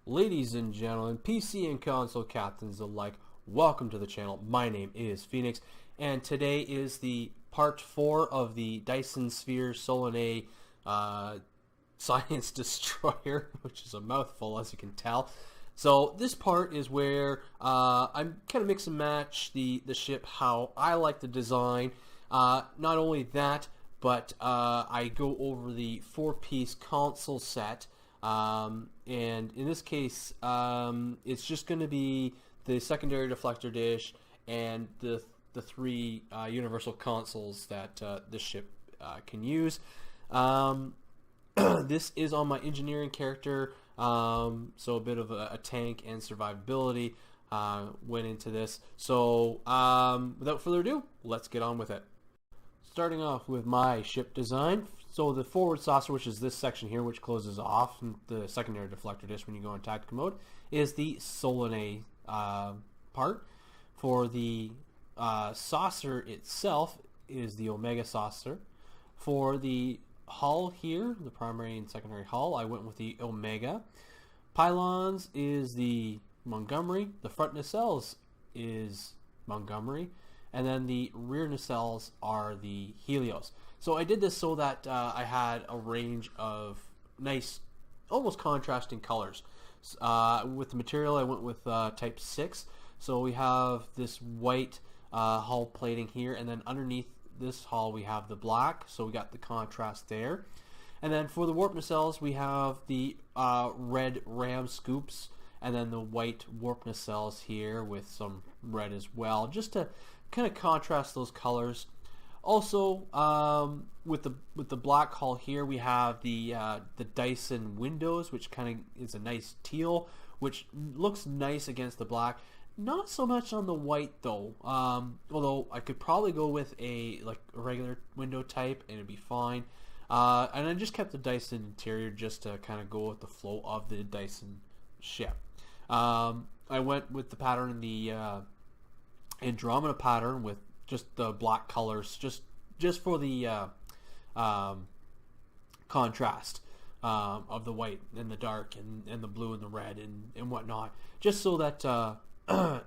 Ladies and gentlemen, PC and console captains alike, welcome to the channel. My name is Phoenix, and today is the part 4 of the Dyson Sphere Solanae Science Destroyer, which is a mouthful as you can tell. So this part is where I'm kind of mix and match the ship how I like the design. Not only that, but I go over the 4-piece console set. And in this case, it's just going to be the secondary deflector dish and the three universal consoles that this ship can use. This is on my engineering character, so a bit of a tank and survivability went into this. So without further ado, let's get on with it. Starting off with my ship design. So the forward saucer, which is this section here, which closes off the secondary deflector disc when you go in tactical mode, is the Solanae part. For the saucer itself is the Omega saucer. For the hull here, the primary and secondary hull, I went with the Omega. Pylons is the Montgomery. The front nacelles is Montgomery. And then the rear nacelles are the Helios. So I did this so that I had a range of nice, almost contrasting colors. With the material, I went with type 6. So we have this white hull plating here, and then underneath this hull we have the black, so we got the contrast there. And then for the warp nacelles, we have the red ram scoops, and then the white warp nacelles here with some red as well, just to kind of contrast those colors. Also, with the black hull here, we have the Dyson windows, which kind of is a nice teal, which looks nice against the black. Not so much on the white though. Although I could probably go with a regular window type and it'd be fine. And I just kept the Dyson interior just to kind of go with the flow of the Dyson ship. I went with the pattern in the Andromeda pattern with just the black colors, just for the contrast of the white and the dark and the blue and the red and whatnot, just so that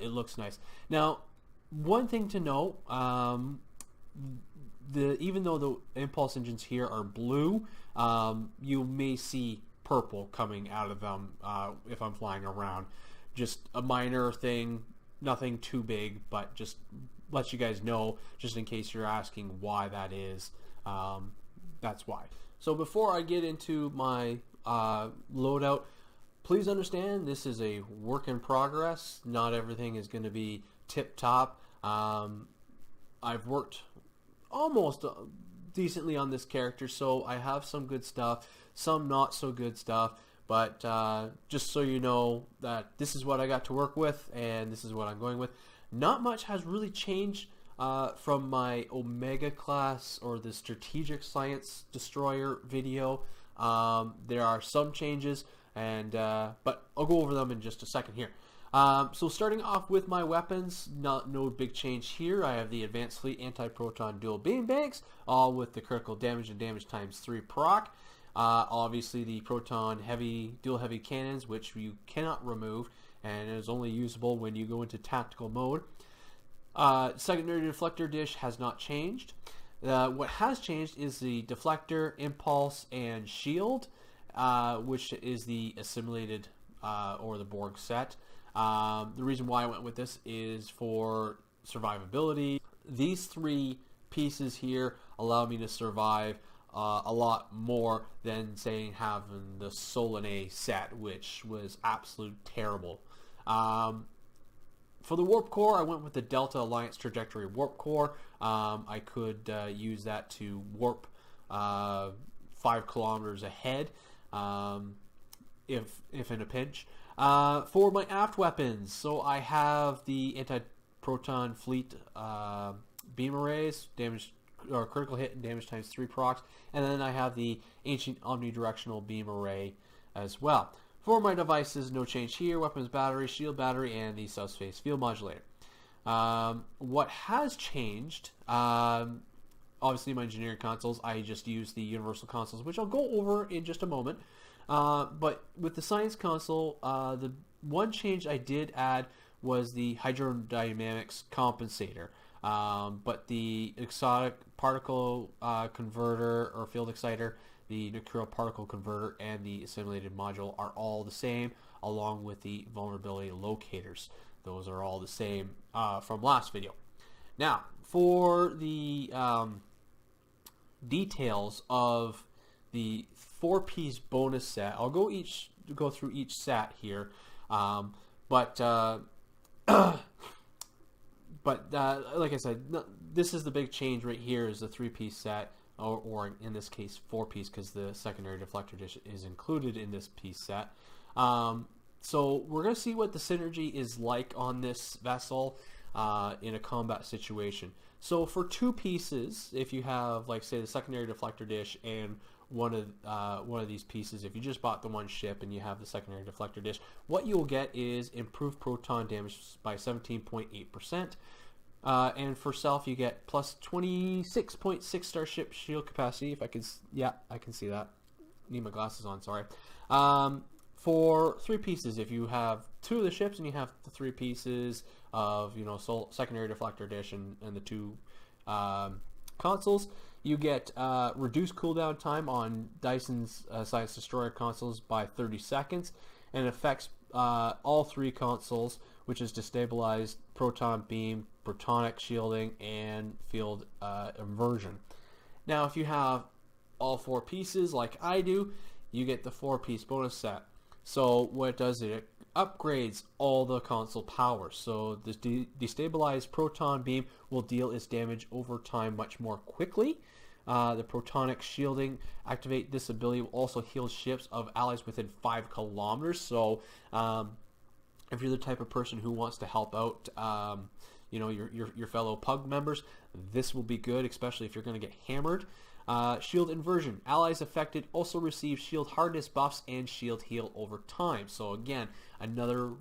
it looks nice. Now, one thing to note, even though the impulse engines here are blue, you may see purple coming out of them if I'm flying around. Just a minor thing, nothing too big, but just let you guys know, just in case you're asking why that is. That's why. So before I get into my loadout, please understand this is a work in progress. Not everything is going to be tip-top. I've worked almost decently on this character, so I have some good stuff, some not so good stuff. But just so you know that this is what I got to work with, and this is what I'm going with. Not much has really changed from my Omega class or the Strategic Science Destroyer video. There are some changes, and but I'll go over them in just a second here. So starting off with my weapons, no big change here. I have the Advanced Fleet Anti-Proton Dual Beam Banks, all with the critical damage and damage times 3 proc. Obviously the proton dual heavy cannons, which you cannot remove and is only usable when you go into tactical mode. Secondary deflector dish has not changed. What has changed is the deflector, impulse, and shield, which is the assimilated or the Borg set. The reason why I went with this is for survivability. These 3 pieces here allow me to survive a lot more than, say, having the Solanae set, which was absolute terrible. For the warp core, I went with the Delta Alliance Trajectory warp core. I could use that to warp 5 kilometers ahead if in a pinch. For my aft weapons, so I have the anti-proton fleet beam arrays, damage or critical hit and damage times 3 procs, and then I have the ancient omnidirectional beam array as well. For my devices, no change here: weapons battery, shield battery, and the subspace field modulator. What has changed, obviously my engineering consoles, I just use the universal consoles, which I'll go over in just a moment. But with the science console, the one change I did add was the hydrodynamics compensator. But the exotic particle converter or field exciter, the nuclear particle converter, and the assimilated module are all the same, along with the vulnerability locators. Those are all the same from last video. Now, for the details of the 4-piece bonus set, I'll go through each set here, but like I said, this is the big change right here, is the 3-piece set, or in this case 4-piece, because the secondary deflector dish is included in this piece set. So we're going to see what the synergy is like on this vessel in a combat situation. So for 2 pieces, if you have, like, say, the secondary deflector dish and one of these pieces, if you just bought the one ship and you have the secondary deflector dish, what you'll get is improved proton damage by 17.8%. And for self, you get plus 26.6 starship shield capacity. If I can, yeah, I can see that. Need my glasses on. Sorry. For 3 pieces, if you have 2 of the ships and you have the 3 pieces of, you know, secondary deflector dish and the 2 consoles, you get reduced cooldown time on Dyson's Science Destroyer consoles by 30 seconds, and affects all 3 consoles, which is destabilized proton beam, protonic shielding, and field inversion. Now, if you have all 4 pieces like I do, you get the 4-piece bonus set. So what it does is it upgrades all the console powers. So the destabilized proton beam will deal its damage over time much more quickly. The protonic shielding, activate this ability, will also heal ships of allies within 5 kilometers. So if you're the type of person who wants to help out you know, your fellow pug members, this will be good, especially if you're going to get hammered. Shield inversion. Allies affected also receive shield hardness buffs and shield heal over time. So again, another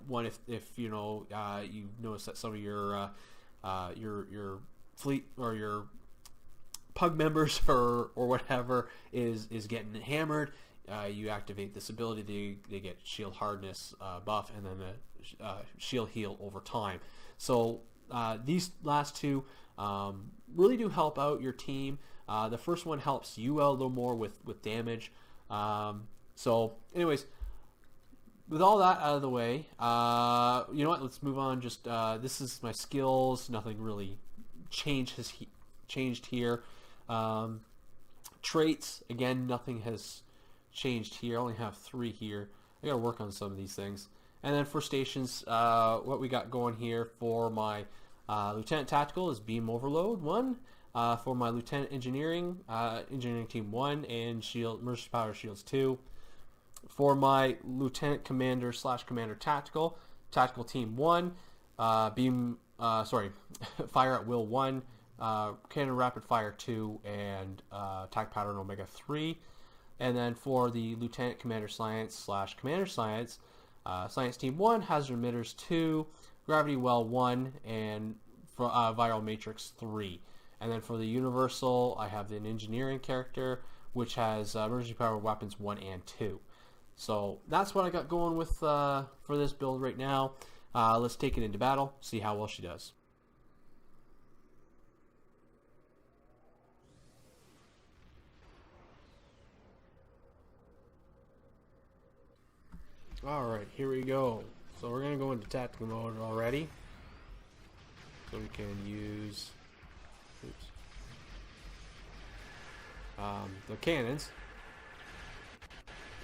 one if you know you notice that some of your fleet or your pug members or whatever is getting hammered, you activate this ability. They get shield hardness buff and then a shield heal over time. So these last 2 really do help out your team. The first one helps you out a little more with damage. So anyways, with all that out of the way, you know what, let's move on. Just this is my skills. Nothing really changed here. Traits, again, nothing has changed here. I only have 3 here. I gotta work on some of these things. And then for stations, what we got going here for my Lieutenant Tactical is Beam Overload 1. For my Lieutenant Engineering, Engineering Team 1 and Emergency Power Shields 2. For my Lieutenant Commander / Commander Tactical Team 1, Fire at Will 1, Cannon Rapid Fire 2, and Attack Pattern Omega 3. And then for the Lieutenant Commander Science / Commander Science, Science Team 1, Hazard Emitters 2, Gravity Well 1, and Viral Matrix 3. And then for the Universal, I have an Engineering character, which has Emergency Power Weapons 1 and 2. So that's what I got going with for this build right now. Let's take it into battle, see how well she does. Alright, here we go. So we're going to go into tactical mode already. So we can use the cannons.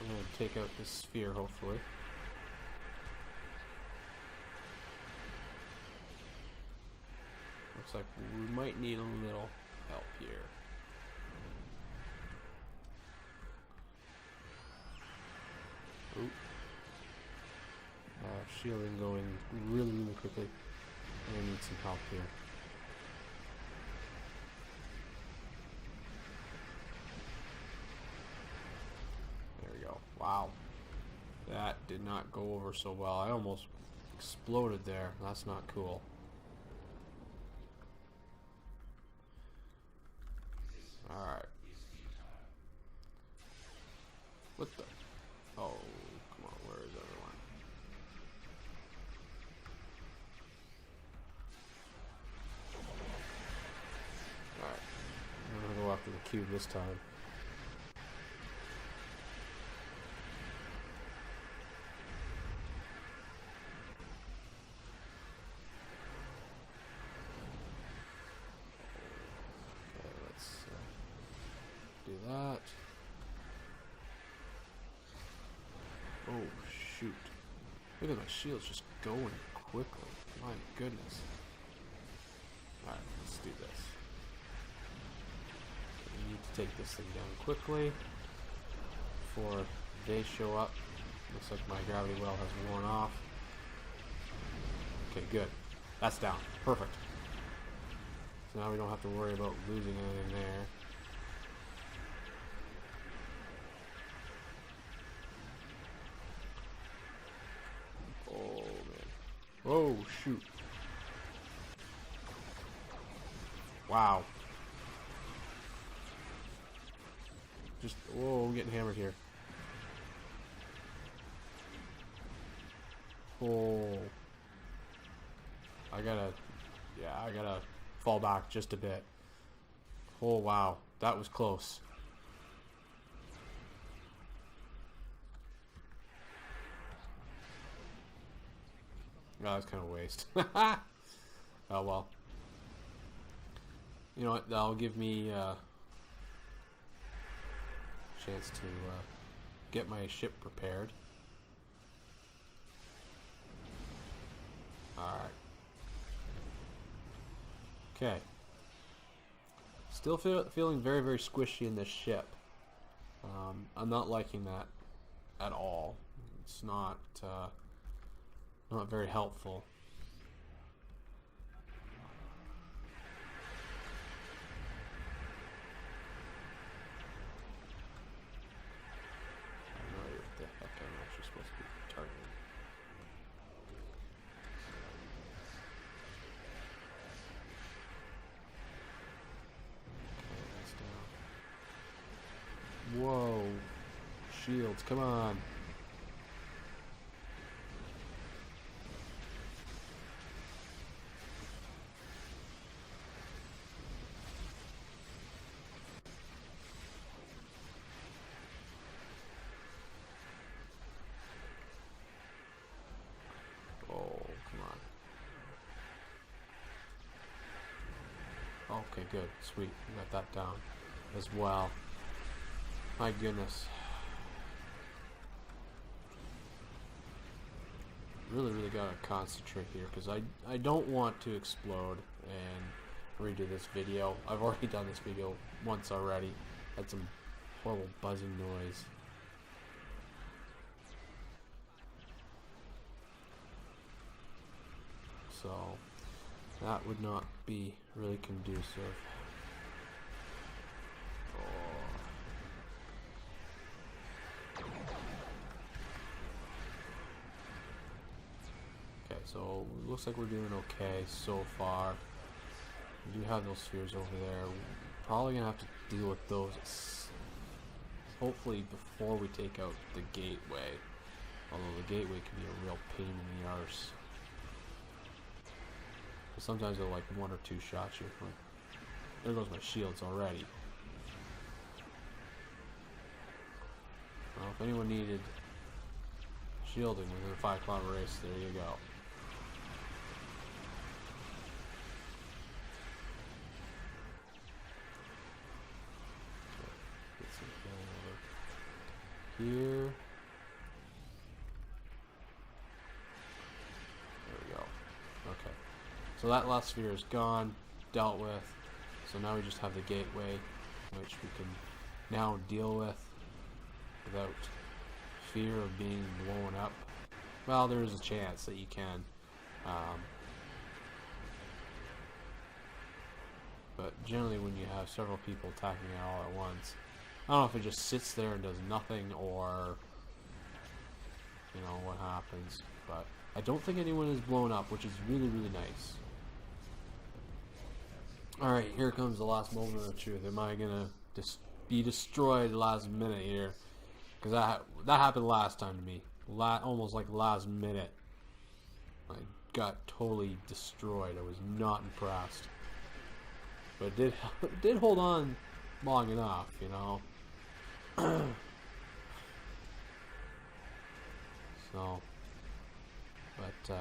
I'm going to take out this sphere, hopefully. Looks like we might need a little help here. Oop. Shielding going really quickly. I need some help here. There we go. Wow. That did not go over so well. I almost exploded there. That's not cool. Alright. What the? Oh, come on, where is everyone? Alright, I'm gonna go after the cube this time. Okay, let's do that. Oh, shoot. Look at my shields just going quickly. My goodness. Alright, let's do this. We need to take this thing down quickly before they show up. Looks like my gravity well has worn off. Okay, good. That's down. Perfect. So now we don't have to worry about losing anything there. Oh, shoot. Wow. Just, whoa, I'm getting hammered here. Oh. I gotta fall back just a bit. Oh, wow. That was close. Oh, that's kind of a waste. Oh well. You know what? That'll give me a chance to get my ship prepared. Alright. Okay. Still feeling very, very squishy in this ship. I'm not liking that at all. It's not very helpful. I don't know what the heck I'm actually supposed to be targeting. Okay, that's down. Whoa. Shields, come on. Okay, good. Sweet. We got that down as well. My goodness. Really gotta concentrate here because I don't want to explode and redo this video. I've already done this video once already. Had some horrible buzzing noise. So that would not be really conducive. Okay, so it looks like we're doing okay so far. We do have those spheres over there. Probably gonna have to deal with those hopefully before we take out the gateway. Although the gateway can be a real pain in the arse. Sometimes they're like 1 or 2 shots. You're like, there goes my shields already. Well, if anyone needed shielding within a 5-kilometer race, there you go. Get some healing over here. There we go. Okay. So that last sphere is gone, dealt with. So now we just have the gateway, which we can now deal with without fear of being blown up. Well, there is a chance that you can. But generally when you have several people attacking it all at once, I don't know if it just sits there and does nothing or, you know, what happens. But I don't think anyone is blown up, which is really nice. Alright, here comes the last moment of truth. Am I gonna be destroyed last minute here? Because that happened last time to me. Almost like last minute. I got totally destroyed. I was not impressed. But it did hold on long enough, you know. So, but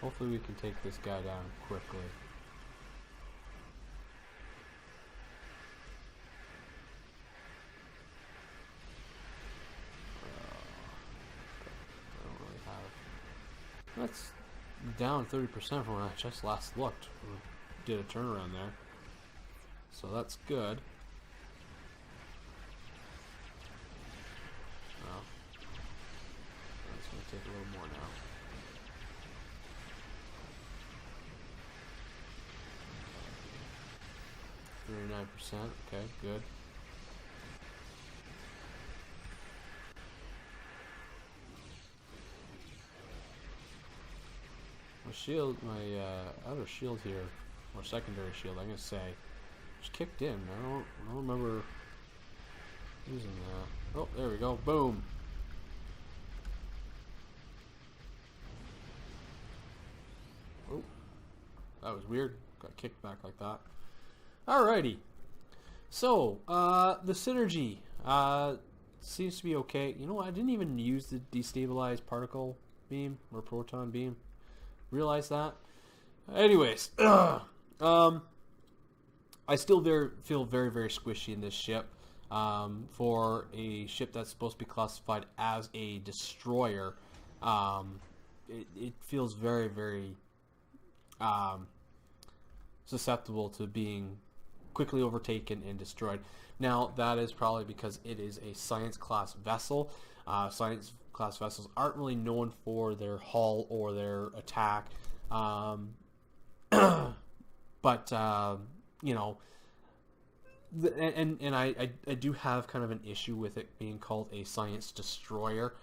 hopefully we can take this guy down quickly. I don't really have. That's down 30% from when I just last looked. We did a turnaround there, so that's good. Take a little more now. %. Okay, good. My shield, my outer shield here, or secondary shield, I'm gonna say, just kicked in. I don't remember using that. Oh, there we go. Boom. Oh, that was weird. Got kicked back like that. Alrighty. So, the synergy seems to be okay. You know what? I didn't even use the destabilized particle beam or proton beam. Realize that. Anyways, I still feel very, very squishy in this ship. For a ship that's supposed to be classified as a destroyer, it feels very, very susceptible to being quickly overtaken and destroyed. Now, that is probably because it is a science class vessel. Science class vessels aren't really known for their hull or their attack, but you know, and I do have kind of an issue with it being called a science destroyer.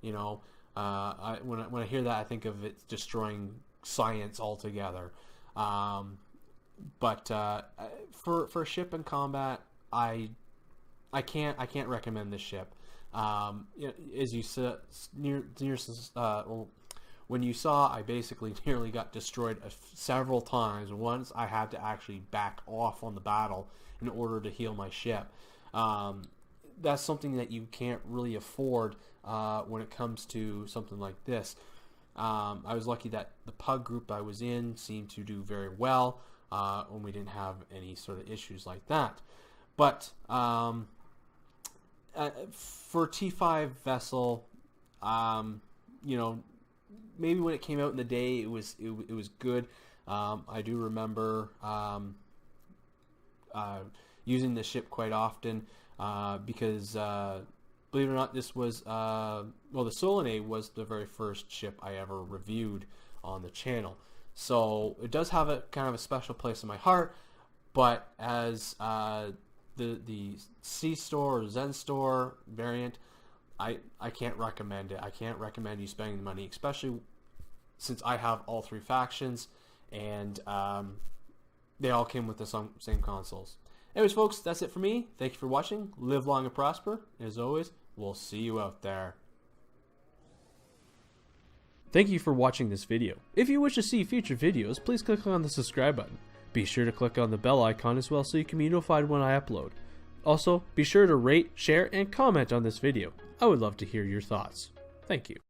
You know, when I hear that, I think of it destroying science altogether. But for a ship in combat, I can't recommend this ship. As you said, when you saw, I basically nearly got destroyed several times. Once I had to actually back off on the battle in order to heal my ship. That's something that you can't really afford when it comes to something like this. I was lucky that the pug group I was in seemed to do very well when we didn't have any sort of issues like that. But for T5 vessel, you know, maybe when it came out in the day, it was good. I do remember using the ship quite often because, believe it or not, this was well, the Solanae was the very first ship I ever reviewed on the channel. So it does have a kind of a special place in my heart. But as the C Store or Zen Store variant, I can't recommend it. I can't recommend you spending the money, especially since I have all three factions and they all came with the same consoles. Anyways, folks, that's it for me. Thank you for watching. Live long and prosper. As always, we'll see you out there. Thank you for watching this video. If you wish to see future videos, please click on the subscribe button. Be sure to click on the bell icon as well so you can be notified when I upload. Also, be sure to rate, share, and comment on this video. I would love to hear your thoughts. Thank you.